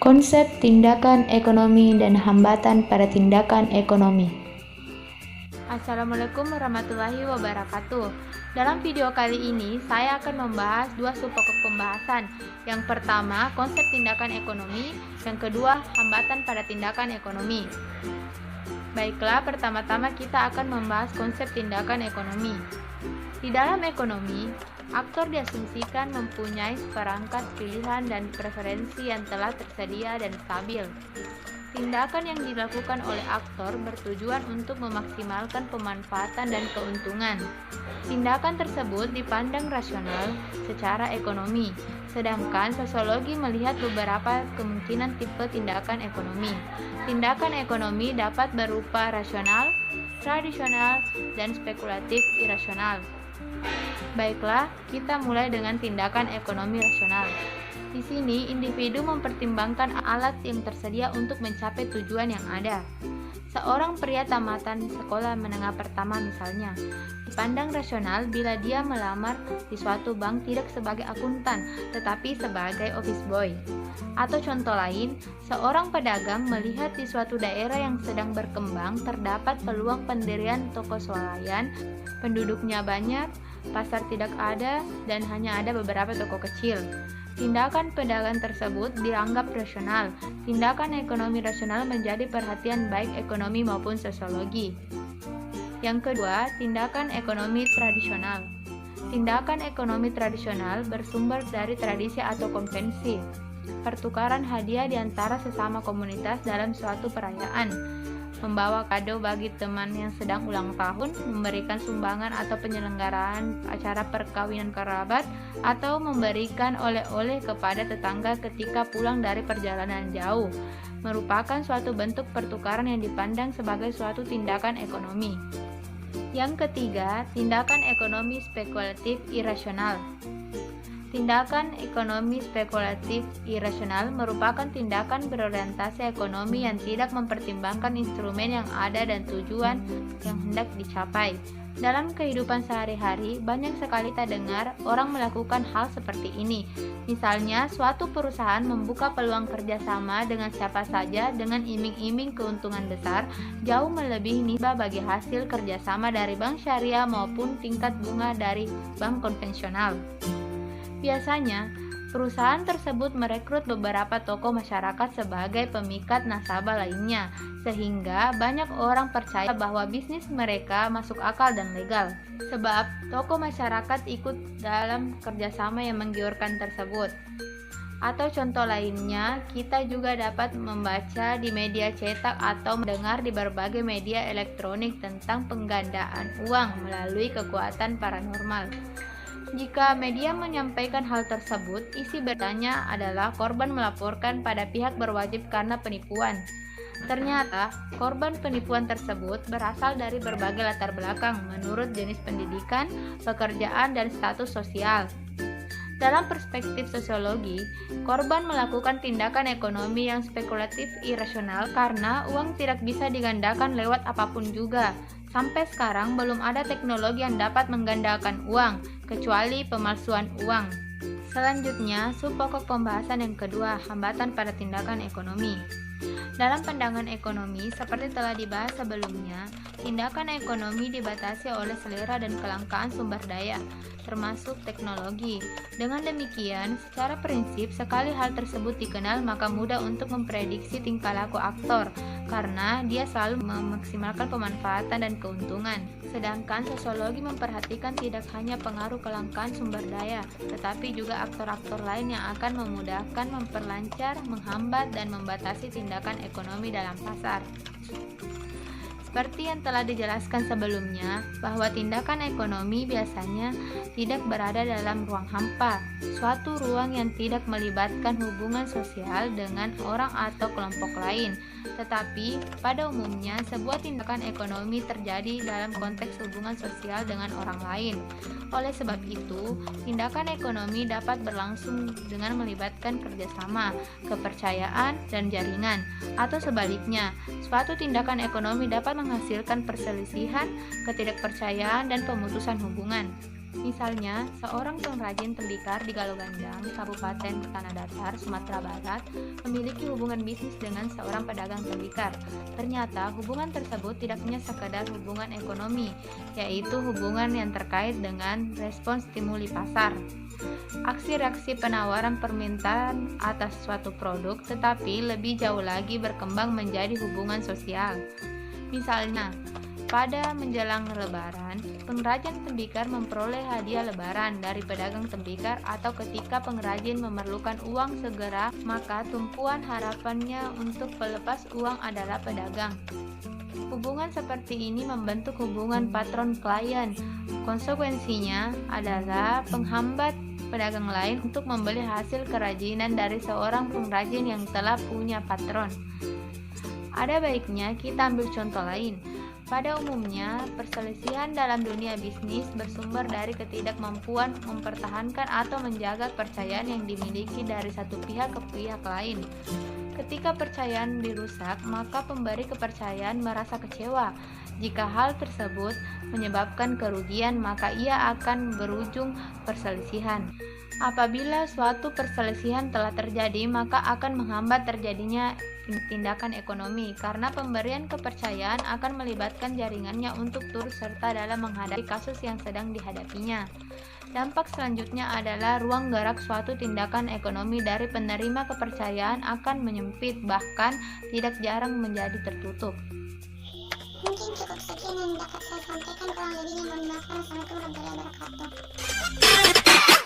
Konsep tindakan ekonomi dan hambatan pada tindakan ekonomi. Assalamualaikum warahmatullahi wabarakatuh. Dalam video kali ini, saya akan membahas dua subpokok pembahasan. Yang pertama, konsep tindakan ekonomi. Yang kedua, hambatan pada tindakan ekonomi. Baiklah, pertama-tama kita akan membahas konsep tindakan ekonomi. Di dalam ekonomi, aktor diasumsikan mempunyai seperangkat pilihan dan preferensi yang telah tersedia dan stabil. Tindakan yang dilakukan oleh aktor bertujuan untuk memaksimalkan pemanfaatan dan keuntungan. Tindakan tersebut dipandang rasional secara ekonomi, sedangkan sosiologi melihat beberapa kemungkinan tipe tindakan ekonomi. Tindakan ekonomi dapat berupa rasional, tradisional, dan spekulatif irasional. Baiklah, kita mulai dengan tindakan ekonomi rasional. Di sini, individu mempertimbangkan alat yang tersedia untuk mencapai tujuan yang ada. Seorang pria tamatan sekolah menengah pertama misalnya, dipandang rasional bila dia melamar di suatu bank tidak sebagai akuntan, tetapi sebagai office boy. Atau contoh lain, seorang pedagang melihat di suatu daerah yang sedang berkembang terdapat peluang pendirian toko swalayan, penduduknya banyak, pasar tidak ada, dan hanya ada beberapa toko kecil. Tindakan pedagang tersebut dianggap rasional. Tindakan ekonomi rasional menjadi perhatian baik ekonomi maupun sosiologi. Yang kedua, tindakan ekonomi tradisional. Tindakan ekonomi tradisional bersumber dari tradisi atau konvensi. Pertukaran hadiah di antara sesama komunitas dalam suatu perayaan, membawa kado bagi teman yang sedang ulang tahun, memberikan sumbangan atau penyelenggaraan acara perkawinan kerabat, atau memberikan oleh-oleh kepada tetangga ketika pulang dari perjalanan jauh, merupakan suatu bentuk pertukaran yang dipandang sebagai suatu tindakan ekonomi. Yang ketiga, tindakan ekonomi spekulatif irasional. Tindakan ekonomi spekulatif irasional merupakan tindakan berorientasi ekonomi yang tidak mempertimbangkan instrumen yang ada dan tujuan yang hendak dicapai. Dalam kehidupan sehari-hari, banyak sekali kita dengar orang melakukan hal seperti ini. Misalnya, suatu perusahaan membuka peluang kerjasama dengan siapa saja dengan iming-iming keuntungan besar, jauh melebihi nimbah bagi hasil kerjasama dari bank syariah maupun tingkat bunga dari bank konvensional. Biasanya, perusahaan tersebut merekrut beberapa tokoh masyarakat sebagai pemikat nasabah lainnya, sehingga banyak orang percaya bahwa bisnis mereka masuk akal dan legal. Sebab, tokoh masyarakat ikut dalam kerjasama yang menggiurkan tersebut. Atau contoh lainnya, kita juga dapat membaca di media cetak atau mendengar di berbagai media elektronik tentang penggandaan uang melalui kekuatan paranormal. Jika media menyampaikan hal tersebut, isi beritanya adalah korban melaporkan pada pihak berwajib karena penipuan. Ternyata, korban penipuan tersebut berasal dari berbagai latar belakang menurut jenis pendidikan, pekerjaan, dan status sosial. Dalam perspektif sosiologi, korban melakukan tindakan ekonomi yang spekulatif irasional karena uang tidak bisa digandakan lewat apapun juga. Sampai sekarang belum ada teknologi yang dapat menggandakan uang, kecuali pemalsuan uang. Selanjutnya, subpokok pembahasan yang kedua, hambatan pada tindakan ekonomi. Dalam pandangan ekonomi, seperti telah dibahas sebelumnya, tindakan ekonomi dibatasi oleh selera dan kelangkaan sumber daya, termasuk teknologi. Dengan demikian, secara prinsip, sekali hal tersebut dikenal, maka mudah untuk memprediksi tingkah laku aktor, karena dia selalu memaksimalkan pemanfaatan dan keuntungan. Sedangkan sosiologi memperhatikan tidak hanya pengaruh kelangkaan sumber daya, tetapi juga aktor-aktor lain yang akan memudahkan, memperlancar, menghambat, dan membatasi tindakan ekonomi dalam pasar. Seperti yang telah dijelaskan sebelumnya, bahwa tindakan ekonomi biasanya tidak berada dalam ruang hampa, suatu ruang yang tidak melibatkan hubungan sosial dengan orang atau kelompok lain, tetapi pada umumnya sebuah tindakan ekonomi terjadi dalam konteks hubungan sosial dengan orang lain. Oleh sebab itu, tindakan ekonomi dapat berlangsung dengan melibatkan kerjasama, kepercayaan, dan jaringan, atau sebaliknya, suatu tindakan ekonomi dapat menghasilkan perselisihan, ketidakpercayaan, dan pemutusan hubungan. Misalnya, seorang pengrajin tembikar di Galogandang, Kabupaten Tanah Datar, Sumatera Barat, memiliki hubungan bisnis dengan seorang pedagang tembikar. Ternyata, hubungan tersebut tidak hanya sekedar hubungan ekonomi, yaitu hubungan yang terkait dengan respons stimuli pasar. Aksi reaksi penawaran permintaan atas suatu produk, tetapi lebih jauh lagi berkembang menjadi hubungan sosial. Misalnya, pada menjelang Lebaran, pengrajin tembikar memperoleh hadiah Lebaran dari pedagang tembikar, atau ketika pengrajin memerlukan uang segera, maka tumpuan harapannya untuk pelepas uang adalah pedagang. Hubungan seperti ini membentuk hubungan patron-klien. Konsekuensinya adalah penghambat pedagang lain untuk membeli hasil kerajinan dari seorang pengrajin yang telah punya patron. Ada baiknya kita ambil contoh lain. Pada umumnya, perselisihan dalam dunia bisnis bersumber dari ketidakmampuan mempertahankan atau menjaga kepercayaan yang dimiliki dari satu pihak ke pihak lain. Ketika kepercayaan dirusak, maka pemberi kepercayaan merasa kecewa. Jika hal tersebut menyebabkan kerugian, maka ia akan berujung perselisihan. Apabila suatu perselisihan telah terjadi, maka akan menghambat terjadinya tindakan ekonomi, karena pemberian kepercayaan akan melibatkan jaringannya untuk turut serta dalam menghadapi kasus yang sedang dihadapinya. Dampak selanjutnya adalah ruang gerak suatu tindakan ekonomi dari penerima kepercayaan akan menyempit, bahkan tidak jarang menjadi tertutup. Mungkin cukup sekian yang dapat saya sampaikan, kurang lebihnya mohon maaf. Wassalamualaikum warahmatullahi wabarakatuh.